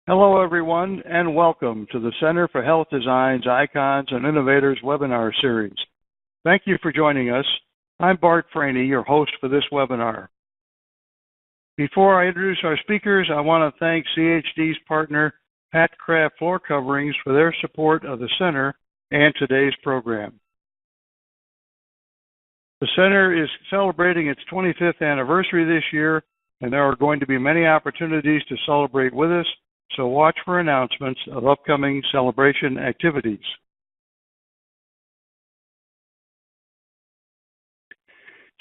Hello, everyone, and welcome to the Center for Health Design's Icons and Innovators webinar series. Thank you for joining us. I'm Bart Franey, your host for this webinar. Before I introduce our speakers, I want to thank CHD's partner, Pat Craft Floor Coverings, for their support of the Center and today's program. The Center is celebrating its 25th anniversary this year, and there are going to be many opportunities to celebrate with us, so watch for announcements of upcoming celebration activities.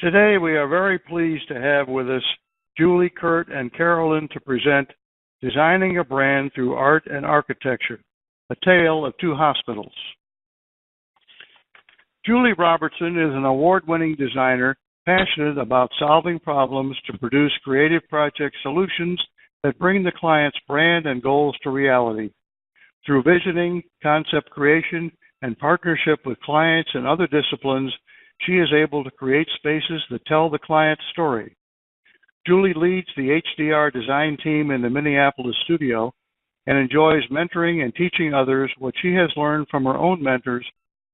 Today, we are very pleased to have with us Julie, Kurt, and Carolyn to present Designing a Brand Through Art and Architecture, a Tale of Two Hospitals. Julie Robertson is an award-winning designer passionate about solving problems to produce creative project solutions that bring the client's brand and goals to reality. Through visioning, concept creation, and partnership with clients and other disciplines, she is able to create spaces that tell the client's story. Julie leads the HDR design team in the Minneapolis studio and enjoys mentoring and teaching others what she has learned from her own mentors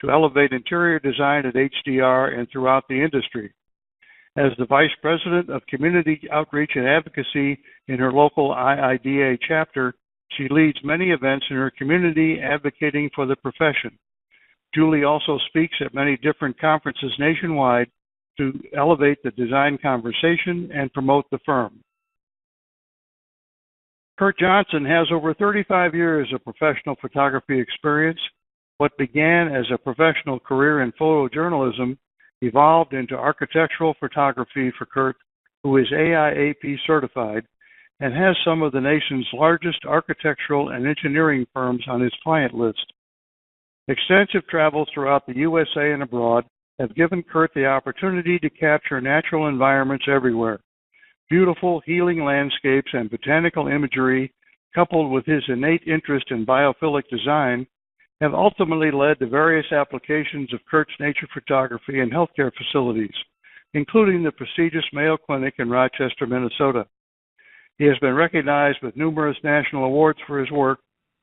to elevate interior design at HDR and throughout the industry. As the Vice President of Community Outreach and Advocacy in her local IIDA chapter, she leads many events in her community advocating for the profession. Julie also speaks at many different conferences nationwide to elevate the design conversation and promote the firm. Kurt Johnson has over 35 years of professional photography experience. What began as a professional career in photojournalism evolved into architectural photography for Kurt, who is AIAP certified and has some of the nation's largest architectural and engineering firms on his client list. Extensive travels throughout the USA and abroad have given Kurt the opportunity to capture natural environments everywhere. Beautiful, healing landscapes and botanical imagery, coupled with his innate interest in biophilic design, have ultimately led to various applications of Kurt's nature photography in healthcare facilities, including the prestigious Mayo Clinic in Rochester, Minnesota. He has been recognized with numerous national awards for his work,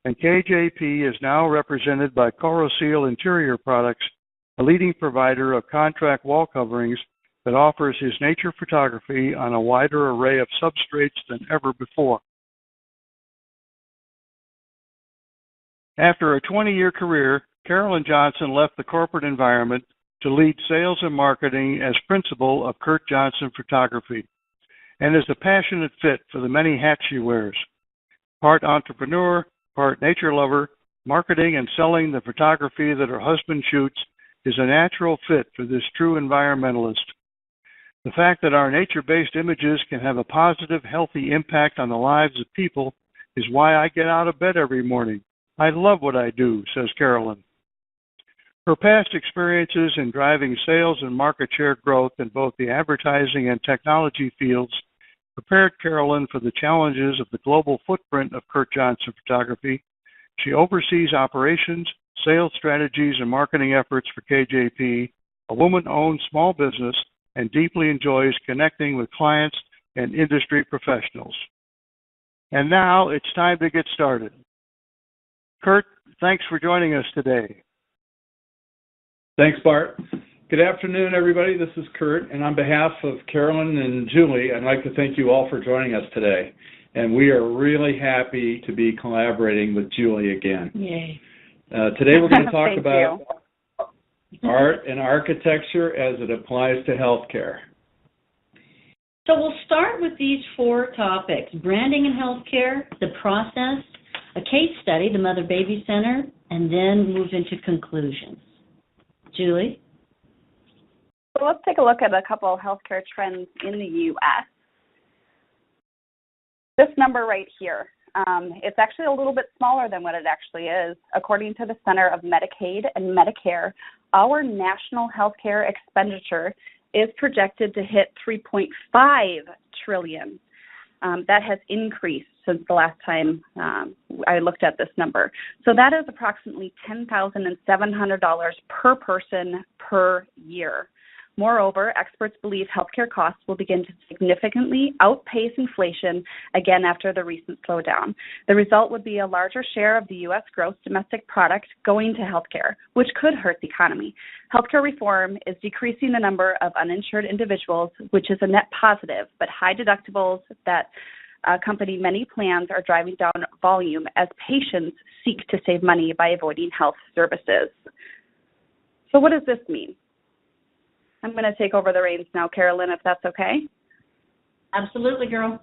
and KJP is now represented by Coroseal Interior Products, a leading provider of contract wall coverings that offers his nature photography on a wider array of substrates than ever before. After a 20-year career, Carolyn Johnson left the corporate environment to lead sales and marketing as principal of Kurt Johnson Photography, and is a passionate fit for the many hats she wears. Part entrepreneur, part nature lover, marketing and selling the photography that her husband shoots is a natural fit for this true environmentalist. The fact that our nature-based images can have a positive, healthy impact on the lives of people is why I get out of bed every morning. I love what I do, says Carolyn. Her past experiences in driving sales and market share growth in both the advertising and technology fields prepared Carolyn for the challenges of the global footprint of Kurt Johnson Photography. She oversees operations, sales strategies, and marketing efforts for KJP, a woman-owned small business, and deeply enjoys connecting with clients and industry professionals. And now it's time to get started. Kurt, thanks for joining us today. Thanks, Bart. Good afternoon, everybody. This is Kurt, and on behalf of Carolyn and Julie, I'd like to thank you all for joining us today. And we are really happy to be collaborating with Julie again. Yay. Today we're going to talk about art and architecture as it applies to healthcare. So we'll start with these four topics: branding in healthcare, the process, a case study, the Mother-Baby Center, and then move into conclusions. Julie? So let's take a look at a couple of healthcare trends in the U.S. This number right here, it's actually a little bit smaller than what it actually is. According to the Center of Medicaid and Medicare, our national healthcare expenditure is projected to hit $3.5 trillion. That has increased since the last time I looked at this number. So that is approximately $10,700 per person per year. Moreover, experts believe healthcare costs will begin to significantly outpace inflation again after the recent slowdown. The result would be a larger share of the U.S. gross domestic product going to healthcare, which could hurt the economy. Healthcare reform is decreasing the number of uninsured individuals, which is a net positive, but high deductibles that accompany many plans are driving down volume as patients seek to save money by avoiding health services. So what does this mean? I'm going to take over the reins now, Carolyn, if that's okay. Absolutely, girl.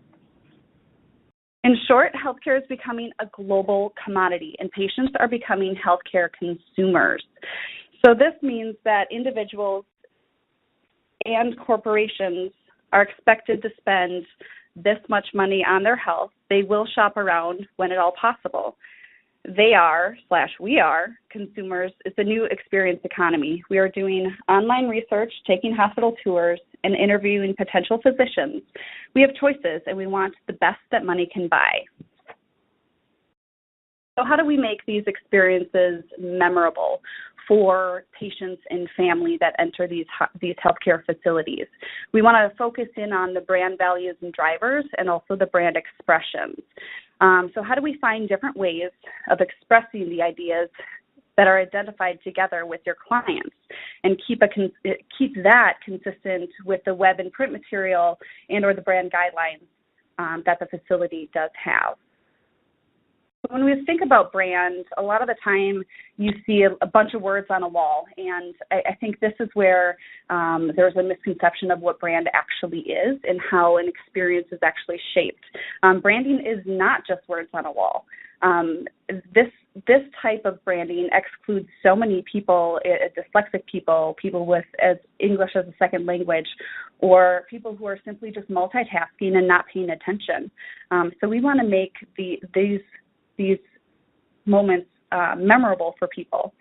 In short, healthcare is becoming a global commodity, and patients are becoming healthcare consumers. So this means that individuals and corporations are expected to spend this much money on their health. They will shop around when at all possible. They are, / we are, consumers. It's a new experience economy. We are doing online research, taking hospital tours, and interviewing potential physicians. We have choices, and we want the best that money can buy. So how do we make these experiences memorable for patients and family that enter these healthcare facilities? We want to focus in on the brand values and drivers and also the brand expressions. So how do we find different ways of expressing the ideas that are identified together with your clients and keep that consistent with the web and print material and or the brand guidelines that the facility does have? When we think about brand, a lot of the time you see a bunch of words on a wall, and I think this is where there's a misconception of what brand actually is and how an experience is actually shaped. Branding is not just words on a wall. This type of branding excludes so many people, dyslexic people, people with English as a second language, or people who are simply just multitasking and not paying attention. So we want to make these moments memorable for people.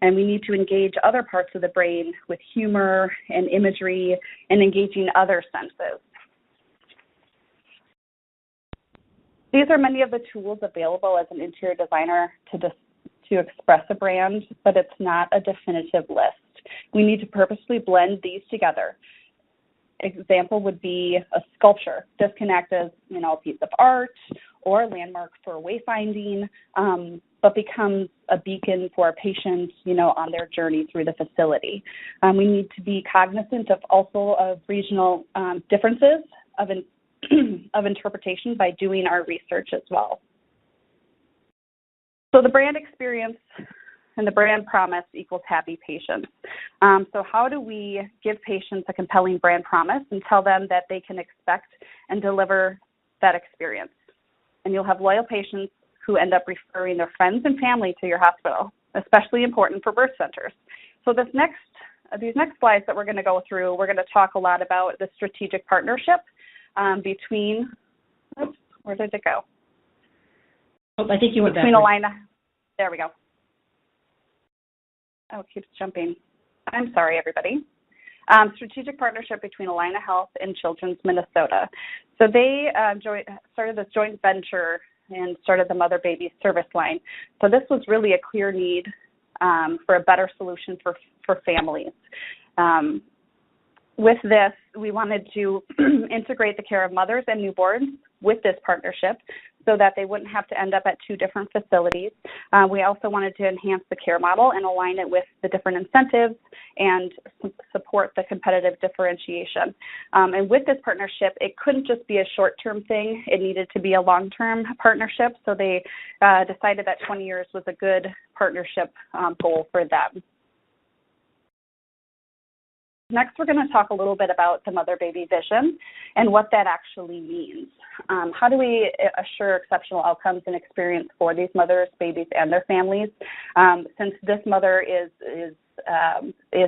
And we need to engage other parts of the brain with humor and imagery and engaging other senses. These are many of the tools available as an interior designer to express a brand, but it's not a definitive list. We need to purposely blend these together. Example would be a sculpture. This can act as, a piece of art or a landmark for wayfinding, but becomes a beacon for patients, on their journey through the facility. We need to be cognizant of regional differences of interpretation by doing our research as well. So the brand experience and the brand promise equals happy patients. So how do we give patients a compelling brand promise and tell them that they can expect and deliver that experience? And you'll have loyal patients who end up referring their friends and family to your hospital, especially important for birth centers. So these next slides that we're going to go through, we're going to talk a lot about the strategic partnership between, where did it go? Oh, I think you went between backwards. Allina, there we go. Oh, it keeps jumping. I'm sorry, everybody. Strategic partnership between Allina Health and Children's Minnesota. So they started this joint venture and started the mother-baby service line. So this was really a clear need for a better solution for families. With this, we wanted to integrate the care of mothers and newborns with this partnership so that they wouldn't have to end up at two different facilities. We also wanted to enhance the care model and align it with the different incentives and support the competitive differentiation. And with this partnership, it couldn't just be a short-term thing. It needed to be a long-term partnership. So they decided that 20 years was a good partnership goal for them. Next, we're going to talk a little bit about the mother-baby vision and what that actually means. How do we assure exceptional outcomes and experience for these mothers, babies, and their families? Since this mother is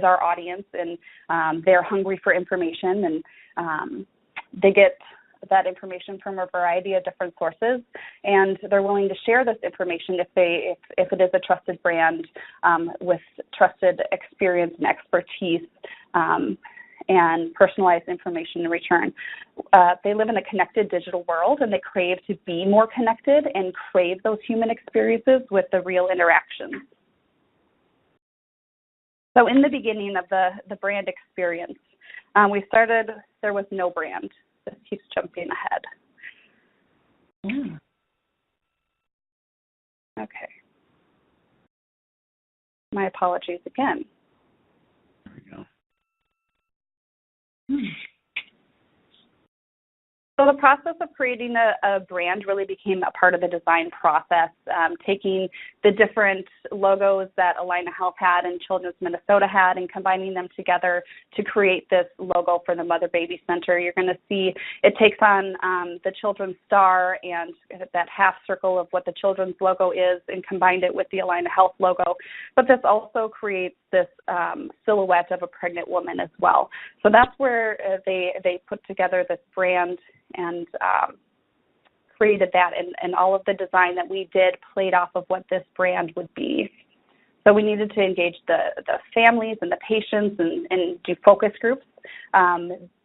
our audience, and they're hungry for information, and they get that information from a variety of different sources, and they're willing to share this information if it is a trusted brand with trusted experience and expertise and personalized information in return. They live in a connected digital world, and they crave to be more connected and crave those human experiences with the real interactions. So in the beginning of the brand experience, We started, there was no brand. This keeps jumping ahead. Yeah. Okay. My apologies again. There we go. So the process of creating a brand really became a part of the design process, taking the different logos that Allina Health had and Children's Minnesota had and combining them together to create this logo for the Mother Baby Center. You're going to see it takes on the children's star and that half circle of what the children's logo is and combined it with the Allina Health logo. But this also creates this silhouette of a pregnant woman as well. So that's where they put together this brand and created that, and all of the design that we did played off of what this brand would be. So we needed to engage the families and the patients and do focus groups.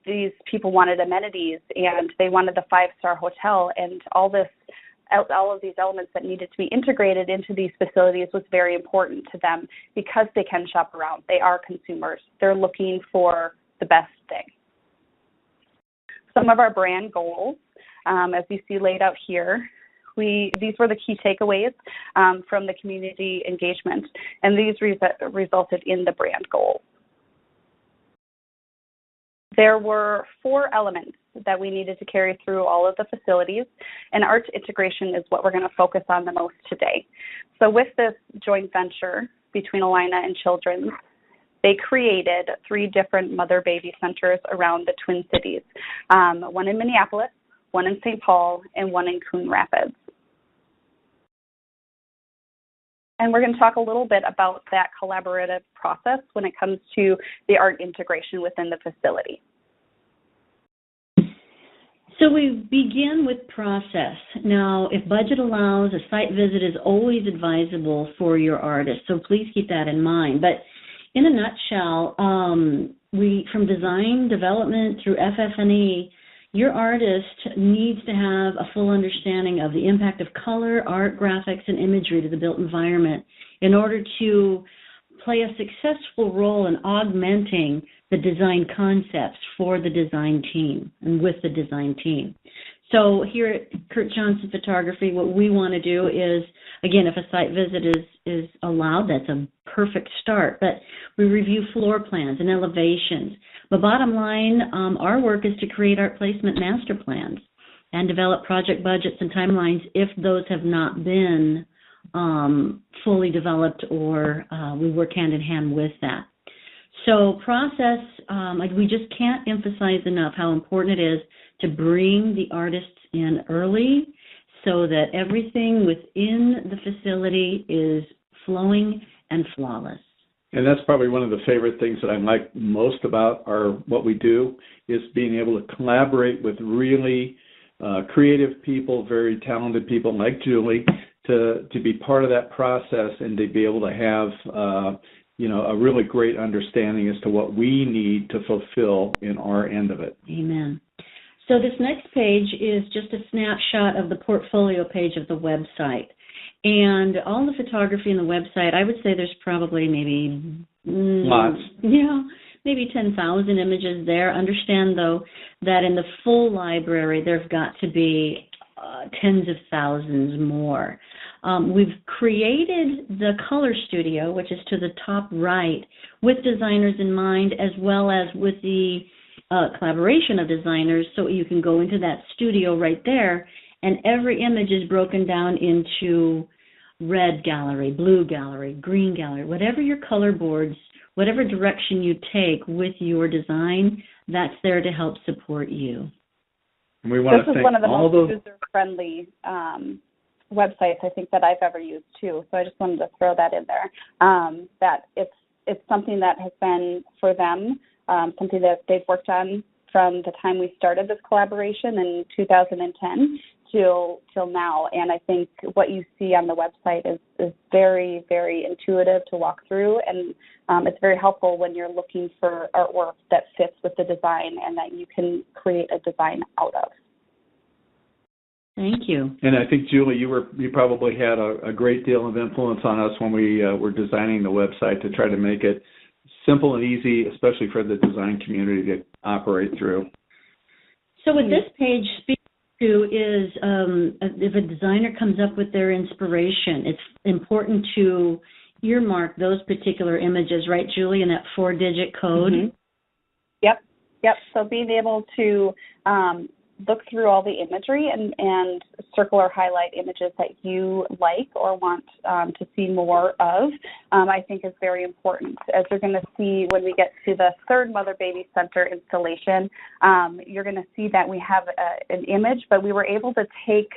These people wanted amenities, and they wanted the 5-star hotel, and all of these elements that needed to be integrated into these facilities was very important to them because they can shop around. They are consumers. They're looking for the best thing. Some of our brand goals, as you see laid out here, these were the key takeaways from the community engagement, and these resulted in the brand goals. There were 4 elements that we needed to carry through all of the facilities, and art integration is what we're going to focus on the most today. So with this joint venture between Allina and Children's, they created 3 different mother-baby centers around the Twin Cities, one in Minneapolis, one in St. Paul, and one in Coon Rapids. And we're going to talk a little bit about that collaborative process when it comes to the art integration within the facility. So we begin with process. Now, if budget allows, a site visit is always advisable for your artist, so please keep that in mind. But in a nutshell, from design development through FF&E, your artist needs to have a full understanding of the impact of color, art, graphics, and imagery to the built environment in order to play a successful role in augmenting the design concepts for the design team and with the design team. So here at Kurt Johnson Photography, what we want to do is, again, if a site visit is allowed, that's a perfect start, but we review floor plans and elevations. But bottom line, our work is to create art placement master plans and develop project budgets and timelines if those have not been fully developed, or we work hand in hand with that. So process, we just can't emphasize enough how important it is to bring the artists in early so that everything within the facility is flowing and flawless. And that's probably one of the favorite things that I like most about what we do is being able to collaborate with really creative people, very talented people like Julie, to be part of that process and to be able to have a really great understanding as to what we need to fulfill in our end of it. Amen. So this next page is just a snapshot of the portfolio page of the website. And all the photography in the website, I would say there's probably maybe lots. Yeah, maybe 10,000 images there. Understand, though, that in the full library, there've got to be tens of thousands more. We've created the color studio, which is to the top right, with designers in mind, as well as with the collaboration of designers, so you can go into that studio right there, and every image is broken down into red gallery, blue gallery, green gallery, whatever your color boards, whatever direction you take with your design, that's there to help support you. And we want to thank all those. This is one of the most user-friendly websites I think that I've ever used too. So I just wanted to throw that in there. That it's something that has been for them, something that they've worked on from the time we started this collaboration in 2010 till now. And I think what you see on the website is very, very intuitive to walk through, and it's very helpful when you're looking for artwork that fits with the design and that you can create a design out of. Thank you. And I think, Julie, you probably had a great deal of influence on us when we were designing the website to try to make it simple and easy, especially for the design community to operate through. So what this page speaks to is if a designer comes up with their inspiration, it's important to earmark those particular images, right, Julie, in that 4-digit code? Mm-hmm. Yep. So being able to look through all the imagery and circle or highlight images that you like or want to see more of, I think is very important. As you're going to see when we get to the third Mother-Baby Center installation, you're going to see that we have an image, but we were able to take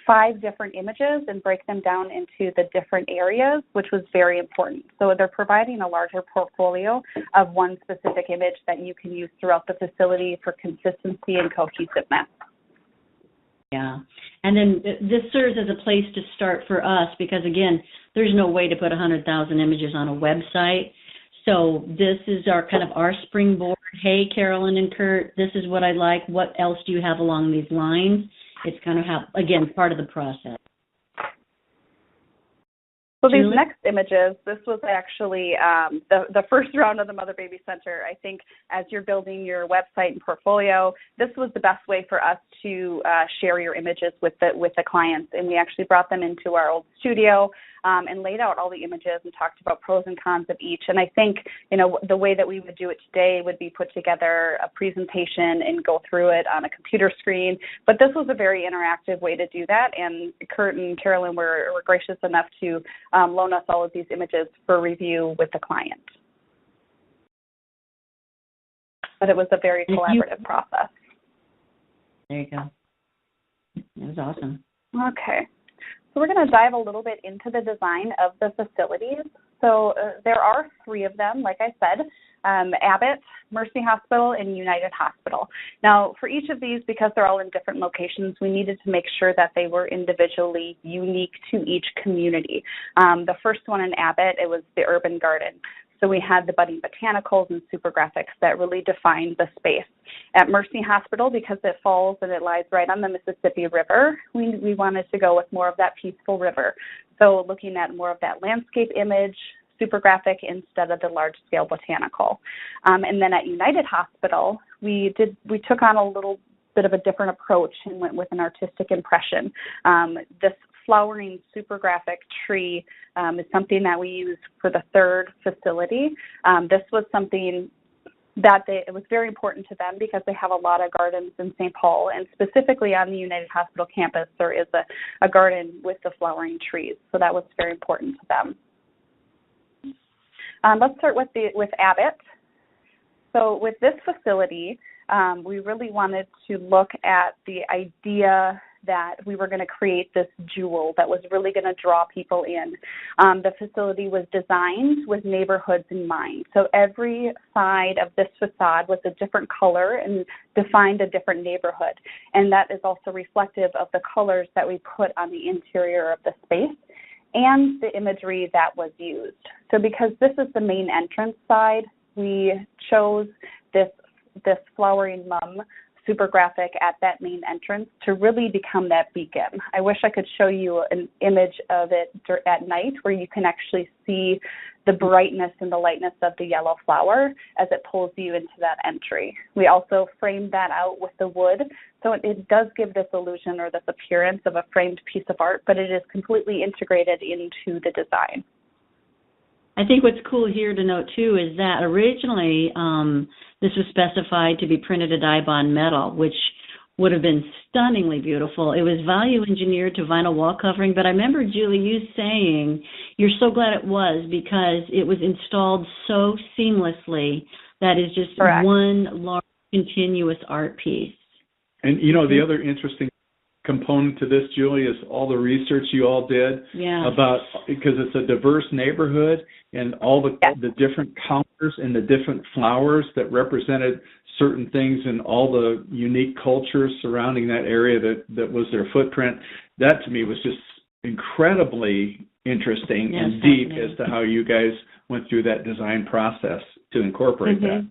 5 different images and break them down into the different areas, which was very important. So they're providing a larger portfolio of one specific image that you can use throughout the facility for consistency and cohesiveness. Yeah. And then this serves as a place to start for us because, again, there's no way to put 100,000 images on a website. So this is our springboard. Hey, Carolyn and Kurt, this is what I like. What else do you have along these lines? It's kind of part of the process. So these next images, this was actually the first round of the Mother-Baby Center. I think as you're building your website and portfolio, this was the best way for us to share your images with the clients. And we actually brought them into our old studio and laid out all the images and talked about pros and cons of each. And I think, the way that we would do it today would be put together a presentation and go through it on a computer screen. But this was a very interactive way to do that. And Kurt and Carolyn were gracious enough to loan us all of these images for review with the client. But it was a very collaborative process. There you go. It was awesome. Okay. So we're going to dive a little bit into the design of the facilities. So there are 3 of them, like I said, ABBOTT, Mercy Hospital, and United Hospital. Now, for each of these, because they're all in different locations, we needed to make sure that they were individually unique to each community. The first one in ABBOTT, it was the urban garden. So we had the budding botanicals and super graphics that really defined the space. At Mercy Hospital, because it falls and it lies right on the Mississippi River, we wanted to go with more of that peaceful river. So looking at more of that landscape image, super graphic instead of the large-scale botanical. And then at United Hospital, we took on a little bit of a different approach and went with an artistic impression. This flowering super graphic tree is something that we use for the third facility. This was something that it was very important to them because they have a lot of gardens in St. Paul, and specifically on the United Hospital campus, there is a garden with the flowering trees. So that was very important to them. Let's start with ABBOTT. So with this facility, we really wanted to look at the idea that we were going to create this jewel that was really going to draw people in. The facility was designed with neighborhoods in mind. So every side of this facade was a different color and defined a different neighborhood. And that is also reflective of the colors that we put on the interior of the space and the imagery that was used. So because this is the main entrance side, we chose this flowering mum super graphic at that main entrance to really become that beacon. I wish I could show you an image of it at night where you can actually see the brightness and the lightness of the yellow flower as it pulls you into that entry. We also framed that out with the wood, so it does give this illusion or this appearance of a framed piece of art, but it is completely integrated into the design. I think what's cool here to note, too, is that originally this was specified to be printed at dye-bond metal, which would have been stunningly beautiful. It was value engineered to vinyl wall covering, but I remember, Julie, you saying you're so glad it was because it was installed so seamlessly that is just Correct. One large continuous art piece. And, the other interesting component to this, Julie, is all the research you all did about, because it's a diverse neighborhood and all the different colors and the different flowers that represented certain things and all the unique cultures surrounding that area that was their footprint. That to me was just incredibly interesting and deep as to how you guys went through that design process to incorporate that.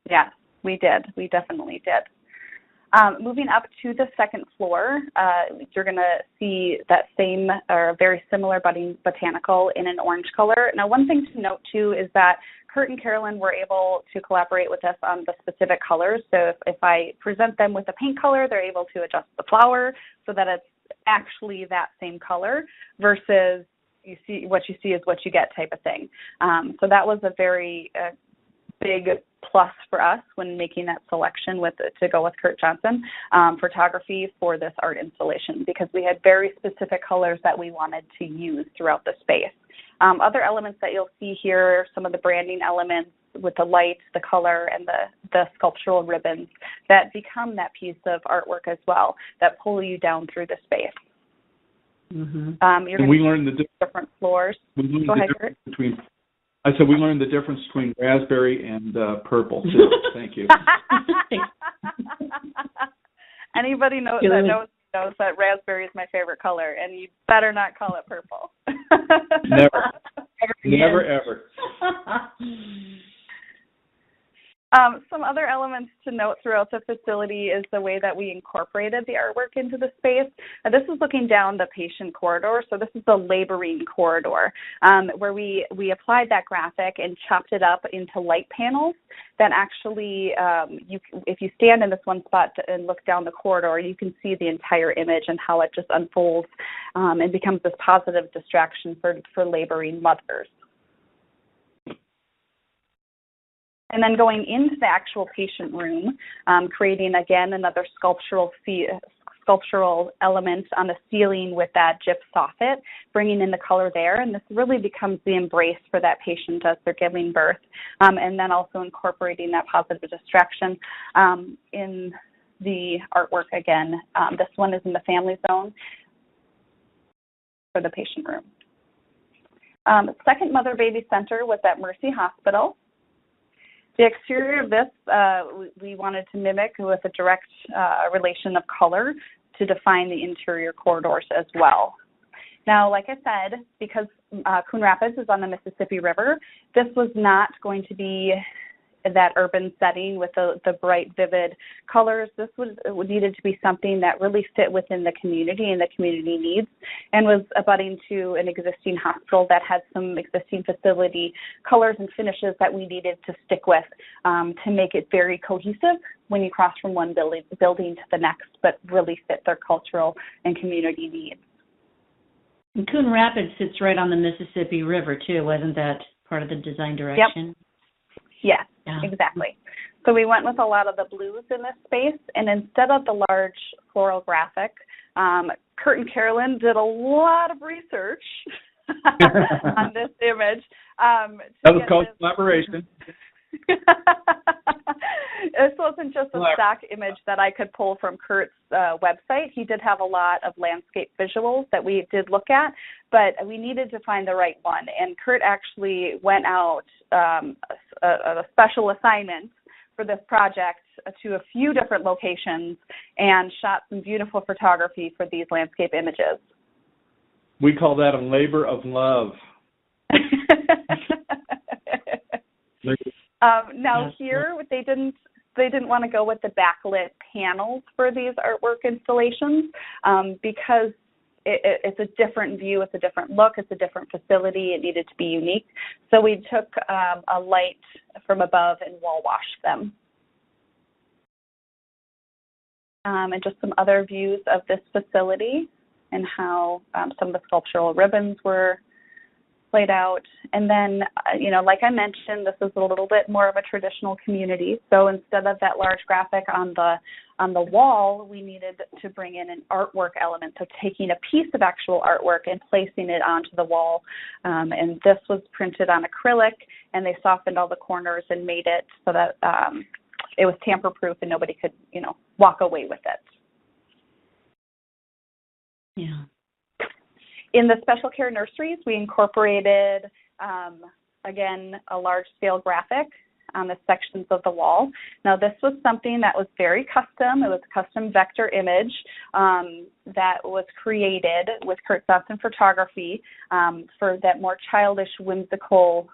Yes, we did. We definitely did. Moving up to the second floor, you're going to see that same or very similar budding botanical in an orange color. Now, one thing to note, too, is that Kurt and Carolyn were able to collaborate with us on the specific colors. So if I present them with a paint color, they're able to adjust the flower so that it's actually that same color versus you see what you get type of thing. So that was a very big plus for us when making that selection to go with Kurt Johnson photography for this art installation, because we had very specific colors that we wanted to use throughout the space. Other elements that you'll see here, some of the branding elements with the light, the color, and the sculptural ribbons that become that piece of artwork as well, that pull you down through the space. Mm-hmm. You're we learned the different floors. Go ahead, Kurt. We learned the difference between raspberry and purple, too. Thank you. Anybody knows that raspberry is my favorite color, and you better not call it purple. Never, ever. Some other elements to note throughout the facility is the way that we incorporated the artwork into the space. This is looking down the patient corridor, so this is the laboring corridor, where we applied that graphic and chopped it up into light panels that actually, if you stand in this one spot and look down the corridor, you can see the entire image and how it just unfolds and becomes this positive distraction for laboring mothers. And then going into the actual patient room, creating, again, another sculptural element on the ceiling with that gyp soffit, bringing in the color there. And this really becomes the embrace for that patient as they're giving birth. And then also incorporating that positive distraction in the artwork again. This one is in the family zone for the patient room. Second Mother-Baby Center was at Mercy Hospital. The exterior of this, we wanted to mimic with a direct relation of color to define the interior corridors as well. Now, like I said, because Coon Rapids is on the Mississippi River, this was not going to be that urban setting with the bright, vivid colors. This needed to be something that really fit within the community and the community needs, and was abutting to an existing hospital that had some existing facility colors and finishes that we needed to stick with to make it very cohesive when you cross from one building to the next, but really fit their cultural and community needs. And Coon Rapids sits right on the Mississippi River, too. Wasn't that part of the design direction? Yep. Yes, exactly. So we went with a lot of the blues in this space, and instead of the large floral graphic, Kurt and Carolyn did a lot of research on this image. That was called collaboration. This wasn't just a stock image that I could pull from Kurt's website. He did have a lot of landscape visuals that we did look at, but we needed to find the right one. And Kurt actually went out a special assignment for this project to a few different locations and shot some beautiful photography for these landscape images. We call that a labor of love. Now here, they didn't want to go with the backlit panels for these artwork installations because it's a different view, it's a different look, it's a different facility, it needed to be unique. So we took a light from above and wall washed them. And just some other views of this facility and how some of the sculptural ribbons were played out. And then, like I mentioned, this is a little bit more of a traditional community. So instead of that large graphic on the wall, we needed to bring in an artwork element. So taking a piece of actual artwork and placing it onto the wall. And this was printed on acrylic, and they softened all the corners and made it so that it was tamper-proof and nobody could, walk away with it. Yeah. In the special care nurseries, we incorporated, again, a large-scale graphic on the sections of the wall. Now, this was something that was very custom. It was a custom vector image that was created with Kurt Johnson photography for that more childish, whimsical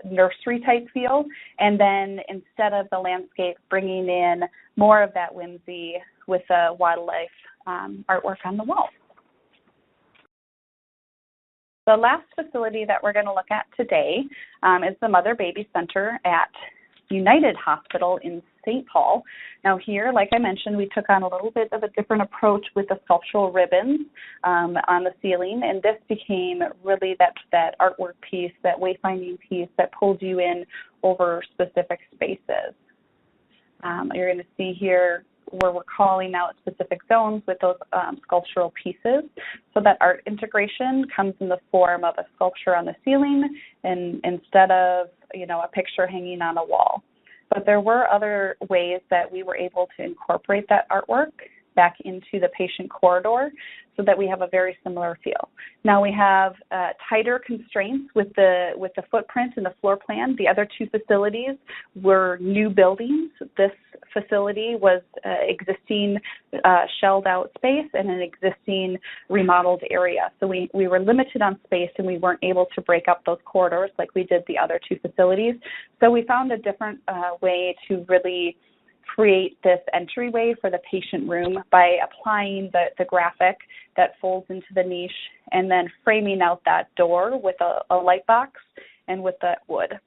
nursery-type feel. And then instead of the landscape, bringing in more of that whimsy with the wildlife artwork on the wall. the last facility that we're going to look at today is the Mother-Baby Center at United Hospital in St. Paul. Now here, like I mentioned, we took on a little bit of a different approach with the sculptural ribbons on the ceiling, and this became really that artwork piece, that wayfinding piece that pulls you in over specific spaces. You're going to see here where we're calling out specific zones with those sculptural pieces. So that art integration comes in the form of a sculpture on the ceiling and instead of, a picture hanging on a wall. But there were other ways that we were able to incorporate that artwork back into the patient corridor so that we have a very similar feel. Now we have tighter constraints with the footprint and the floor plan. The other two facilities were new buildings. This facility was existing shelled out space and an existing remodeled area. So we were limited on space and we weren't able to break up those corridors like we did the other two facilities. So we found a different way to really create this entryway for the patient room by applying the graphic that folds into the niche and then framing out that door with a light box and with that wood.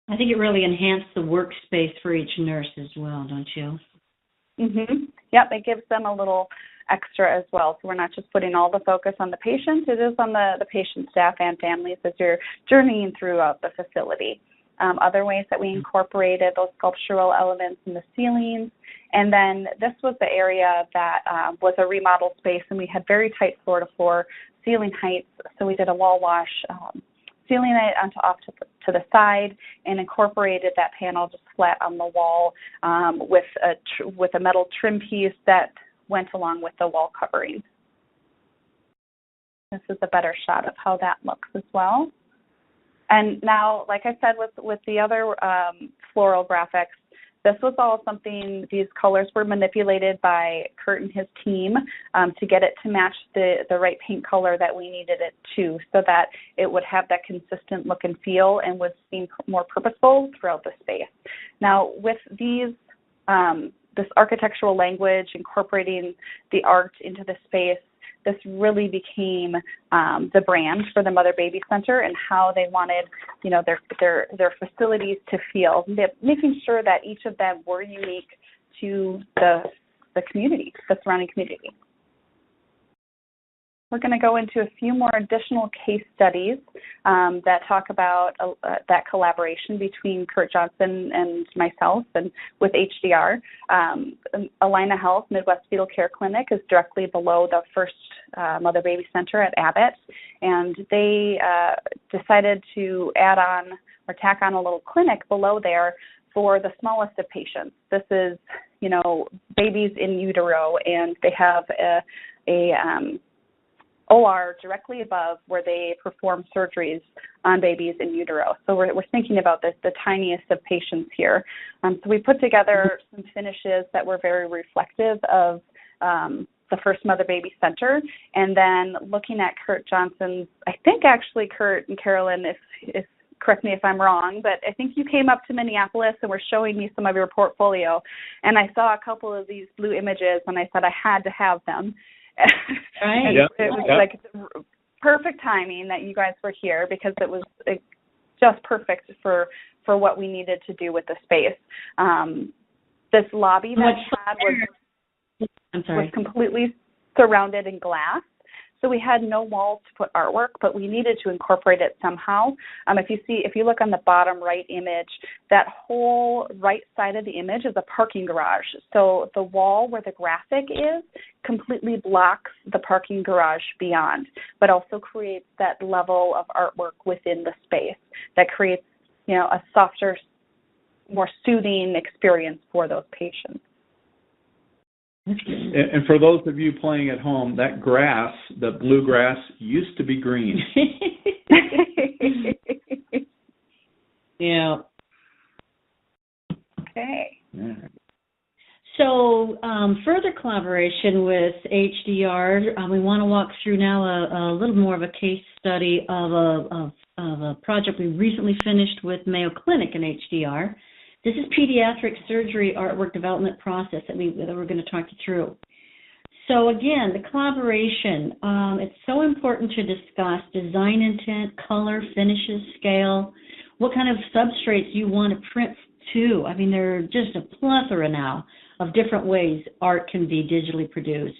I think it really enhanced the workspace for each nurse as well, don't you? Mm-hmm. Yep, it gives them a little extra as well. So we're not just putting all the focus on the patient, it is on the patient, staff, and families as you're journeying throughout the facility. Other ways that we incorporated those sculptural elements in the ceilings. And then this was the area that was a remodel space, and we had very tight floor-to-floor ceiling heights. So we did a wall wash ceiling it off to the side and incorporated that panel just flat on the wall with a metal trim piece that went along with the wall covering. This is a better shot of how that looks as well. And now, like I said, with the other floral graphics, this was all something, these colors were manipulated by Kurt and his team to get it to match the right paint color that we needed it to, so that it would have that consistent look and feel and would seem more purposeful throughout the space. Now, with these, this architectural language, incorporating the art into the space, this really became the brand for the Mother-Baby Center and how they wanted, their facilities to feel, making sure that each of them were unique to the community, the surrounding community. We're going to go into a few more additional case studies that talk about that collaboration between Kurt Johnson and myself and with HDR. Allina Health Midwest Fetal Care Clinic is directly below the first Mother-Baby Center at ABBOTT, and they decided to add on or tack on a little clinic below there for the smallest of patients. This is, babies in utero, and they have a OR directly above where they perform surgeries on babies in utero. So we're thinking about this, the tiniest of patients here. So we put together some finishes that were very reflective of the first Mother-Baby Center, and then looking at Kurt Johnson's, I think actually Kurt and Carolyn, if correct me if I'm wrong, but I think you came up to Minneapolis and were showing me some of your portfolio, and I saw a couple of these blue images, and I said I had to have them. Right. Yep. It was like perfect timing that you guys were here because it was just perfect for what we needed to do with the space. This lobby that we had was completely surrounded in glass. So we had no walls to put artwork, but we needed to incorporate it somehow. If you look on the bottom right image, that whole right side of the image is a parking garage. So the wall where the graphic is completely blocks the parking garage beyond, but also creates that level of artwork within the space that creates, a softer, more soothing experience for those patients. And for those of you playing at home, that grass, the blue grass, used to be green. Yeah. Okay. Yeah. So further collaboration with HDR, we want to walk through now a little more of a case study of a project we recently finished with Mayo Clinic and HDR. This is pediatric surgery artwork development process that we're going to talk you through. So again, the collaboration, it's so important to discuss design intent, color, finishes, scale, what kind of substrates you want to print to. I mean, there are just a plethora now of different ways art can be digitally produced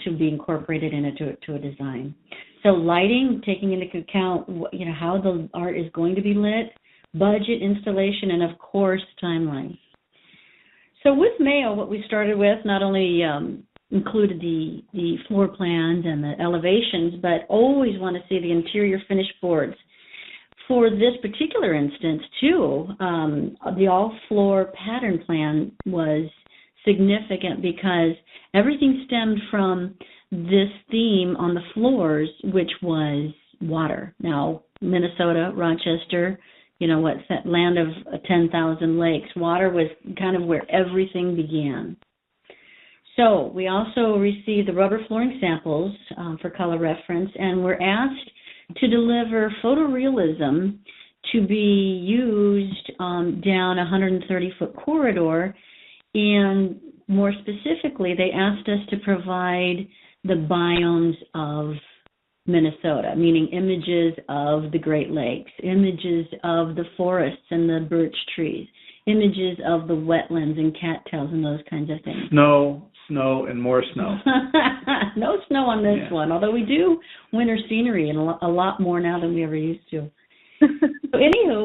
to be incorporated into a design. So lighting, taking into account how the art is going to be lit, budget, installation, and of course timeline. So with Mayo, what we started with not only included the floor plans and the elevations, but always want to see the interior finished boards. For this particular instance, too, the all-floor pattern plan was significant because everything stemmed from this theme on the floors, which was water. Now, Minnesota, Rochester, what's that land of 10,000 lakes? Water was kind of where everything began. So we also received the rubber flooring samples for color reference, and we're asked to deliver photorealism to be used down a 130-foot corridor, and more specifically, they asked us to provide the biomes of Minnesota, meaning images of the Great Lakes, images of the forests and the birch trees, images of the wetlands and cattails and those kinds of things. Snow, and more snow. No snow on this one, although we do winter scenery and a lot more now than we ever used to. So anywho,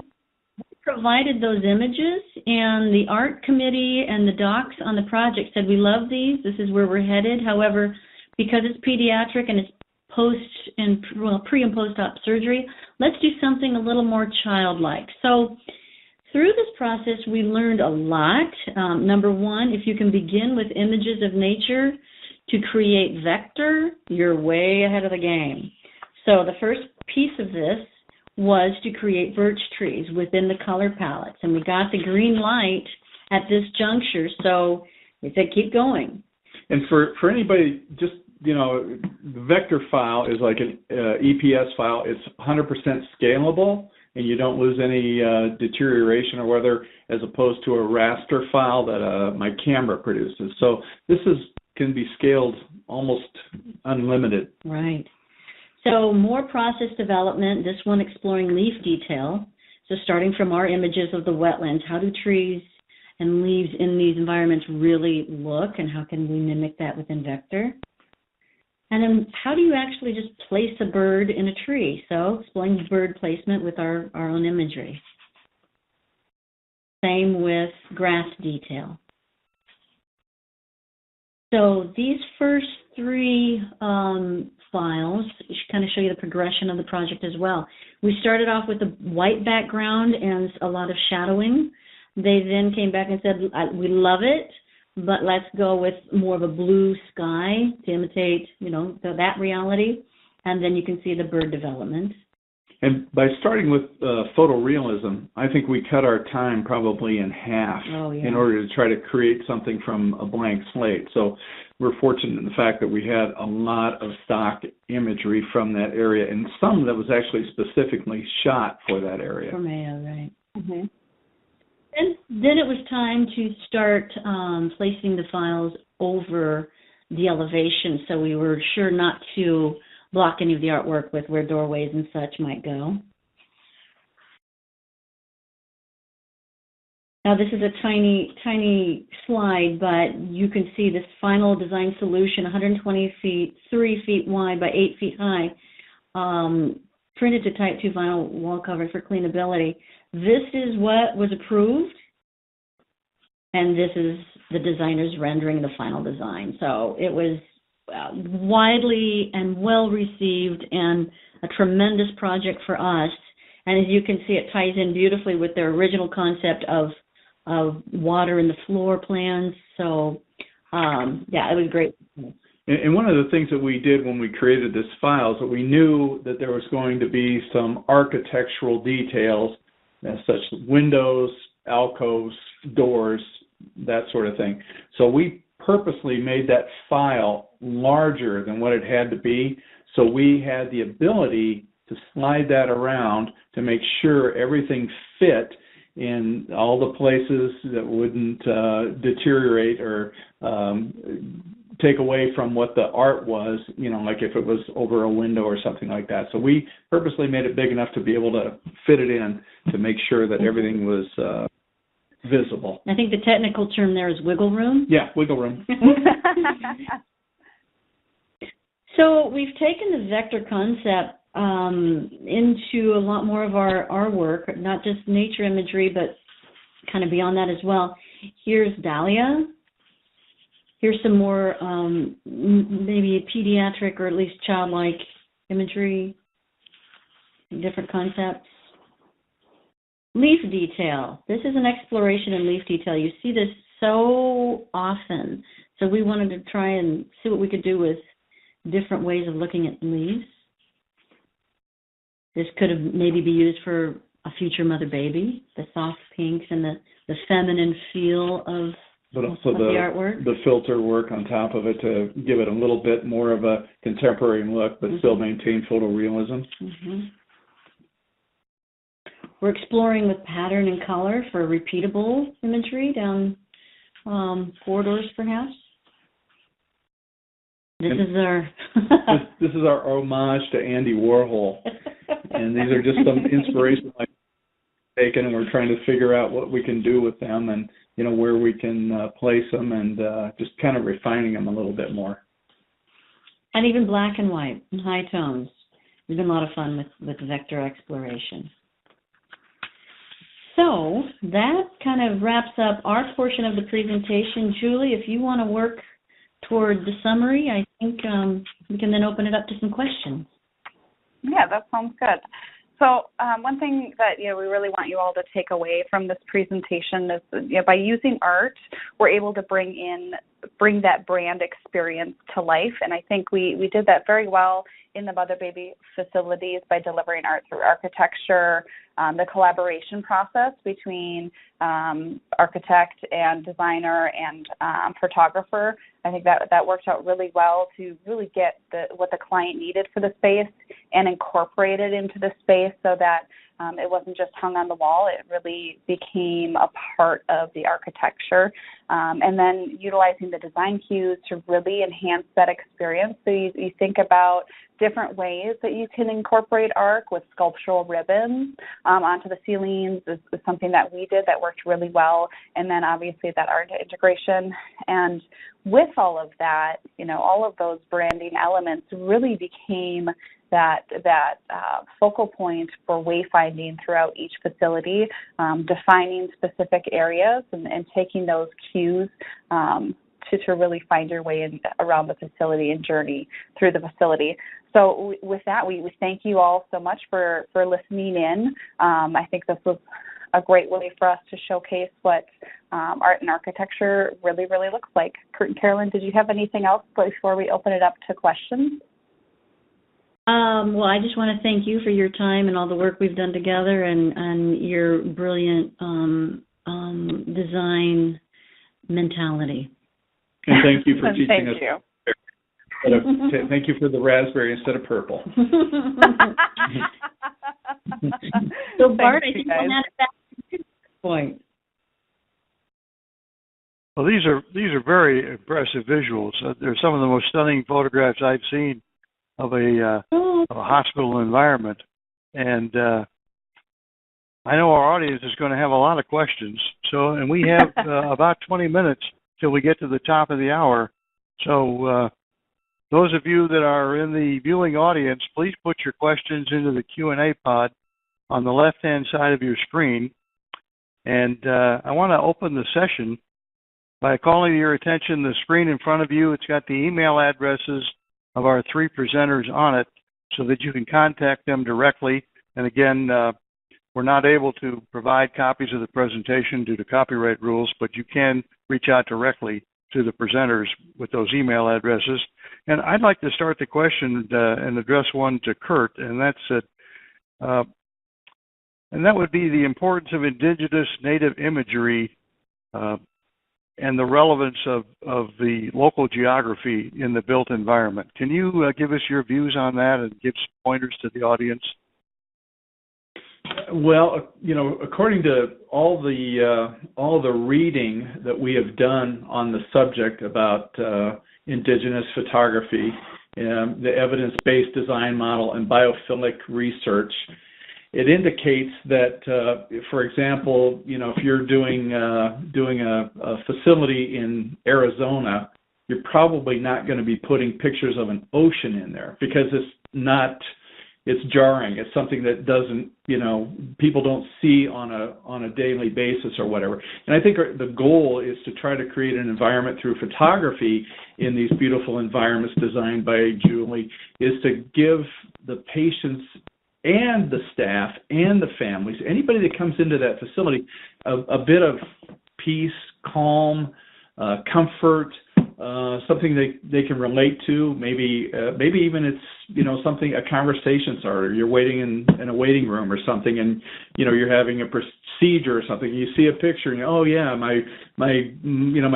we provided those images, and the art committee and the docs on the project said, we love these, this is where we're headed. However, because it's pediatric and it's pre and post-op surgery, let's do something a little more childlike. So through this process, we learned a lot. Number one, if you can begin with images of nature to create vector, you're way ahead of the game. So the first piece of this was to create birch trees within the color palettes, and we got the green light at this juncture, so we said keep going. And for anybody, just, the vector file is like an EPS file. It's 100% scalable, and you don't lose any deterioration or weather, as opposed to a raster file that my camera produces. So this can be scaled almost unlimited. Right. So more process development, this one exploring leaf detail. So starting from our images of the wetlands, how do trees and leaves in these environments really look, and how can we mimic that within vector? And then how do you actually just place a bird in a tree? So exploring bird placement with our own imagery. Same with grass detail. So these first three files kind of show you the progression of the project as well. We started off with a white background and a lot of shadowing. They then came back and said, we love it, but let's go with more of a blue sky to imitate, that reality. And then you can see the bird development. And by starting with photorealism, I think we cut our time probably in half in order to try to create something from a blank slate. So we're fortunate in the fact that we had a lot of stock imagery from that area, and some that was actually specifically shot for that area. For Mayo, right. Mm-hmm. And then it was time to start placing the files over the elevation, so we were sure not to block any of the artwork with where doorways and such might go. Now this is a tiny, tiny slide, but you can see this final design solution, 120 feet, 3 feet wide by 8 feet high, printed to type 2 vinyl wall cover for cleanability. This is what was approved, and this is the designer's rendering the final design. So it was widely and well received and a tremendous project for us. And as you can see, it ties in beautifully with their original concept of water in the floor plans. So, it was great. And one of the things that we did when we created this file is that we knew that there was going to be some architectural details, such as windows, alcoves, doors, that sort of thing. So we purposely made that file larger than what it had to be, so we had the ability to slide that around to make sure everything fit in all the places that wouldn't deteriorate or take away from what the art was, like if it was over a window or something like that. So we purposely made it big enough to be able to fit it in to make sure that everything was visible. I think the technical term there is wiggle room. Yeah, wiggle room. So we've taken the vector concept into a lot more of our work, not just nature imagery, but kind of beyond that as well. Here's Dahlia. Here's some more maybe pediatric or at least childlike imagery, different concepts. Leaf detail. This is an exploration in leaf detail. You see this so often. So we wanted to try and see what we could do with different ways of looking at leaves. This could have maybe be used for a future mother baby, the soft pinks and the feminine feel of but also the artwork. The filter work on top of it to give it a little bit more of a contemporary look, but still maintain photorealism. Mm-hmm. We're exploring with pattern and color for repeatable imagery down corridors, perhaps. This is our homage to Andy Warhol, and these are just some inspiration I've taken, and we're trying to figure out what we can do with them, and where we can place them, and just kind of refining them a little bit more. And even black and white and high tones. It's been a lot of fun with vector exploration. So that kind of wraps up our portion of the presentation. Julie, if you want to work toward the summary, I think we can then open it up to some questions. Yeah, that sounds good. So one thing that we really want you all to take away from this presentation is by using art, we're able to bring that brand experience to life, and I think we did that very well in the Mother Baby facilities by delivering art through architecture, the collaboration process between architect and designer and photographer. I think that worked out really well to really get what the client needed for the space and incorporate it into the space so that it wasn't just hung on the wall. It really became a part of the architecture. And then utilizing the design cues to really enhance that experience. So you think about different ways that you can incorporate art with sculptural ribbons onto the ceilings is something that we did that worked really well. And then obviously that art integration. And with all of that, all of those branding elements really became that focal point for wayfinding throughout each facility, defining specific areas and taking those cues to really find your way around the facility and journey through the facility. So with that, we thank you all so much for listening in. I think this was a great way for us to showcase what art and architecture really, really looks like. Kurt and Carolyn, did you have anything else before we open it up to questions? Well, I just want to thank you for your time and all the work we've done together and your brilliant design mentality. And thank you for teaching thank us. You. Thank you for the raspberry instead of purple. So, Bart, I think we'll have it back to this point. Well, these are very impressive visuals. They're some of the most stunning photographs I've seen of a hospital environment, and I know our audience is going to have a lot of questions. And we have about 20 minutes till we get to the top of the hour. So those of you that are in the viewing audience, please put your questions into the Q&A pod on the left-hand side of your screen. And I want to open the session by calling your attention the screen in front of you. It's got the email addresses of our three presenters on it so that you can contact them directly. And again, we're not able to provide copies of the presentation due to copyright rules, but you can reach out directly to the presenters with those email addresses. And I'd like to start the question and address one to Kurt, and that's and that would be the importance of indigenous native imagery and the relevance of the local geography in the built environment. Can you give us your views on that and give some pointers to the audience? Well, according to all the reading that we have done on the subject about indigenous photography, the evidence-based design model, and biophilic research. It indicates that, for example, if you're doing a facility in Arizona, you're probably not going to be putting pictures of an ocean in there because it's jarring. It's something that doesn't, people don't see on a daily basis or whatever. And I think the goal is to try to create an environment through photography in these beautiful environments designed by Julie, is to give the patients and the staff and the families, anybody that comes into that facility, a bit of peace, calm, comfort, something they can relate to. Maybe even it's something, a conversation starter. You're waiting in a waiting room or something, and you're having a procedure or something. You see a picture, and oh yeah, my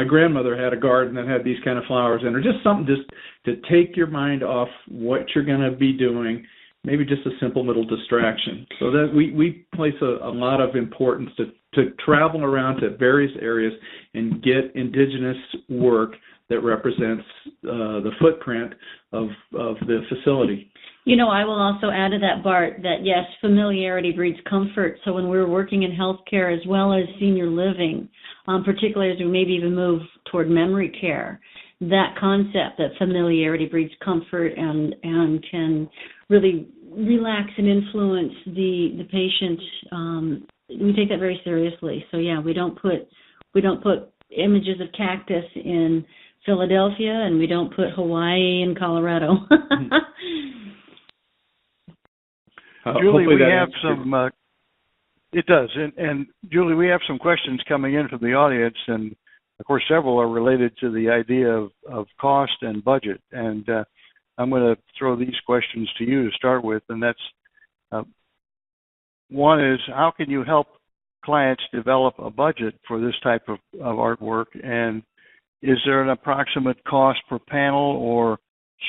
grandmother had a garden that had these kind of flowers in, or just something just to take your mind off what you're going to be doing. Maybe just a simple little distraction. So that we place a lot of importance to travel around to various areas and get indigenous work that represents the footprint of the facility. I will also add to that, Bart, that yes, familiarity breeds comfort. So when we're working in healthcare as well as senior living, particularly as we maybe even move toward memory care, that concept that familiarity breeds comfort and can really relax and influence the patient, we take that very seriously. So yeah, we don't put images of cactus in Philadelphia, and we don't put Hawaii in Colorado. Julie, we have some. It does, and Julie, we have some questions coming in from the audience, and of course, several are related to the idea of cost and budget. And I'm going to throw these questions to you to start with, and that's one is, how can you help clients develop a budget for this type of artwork, and is there an approximate cost per panel or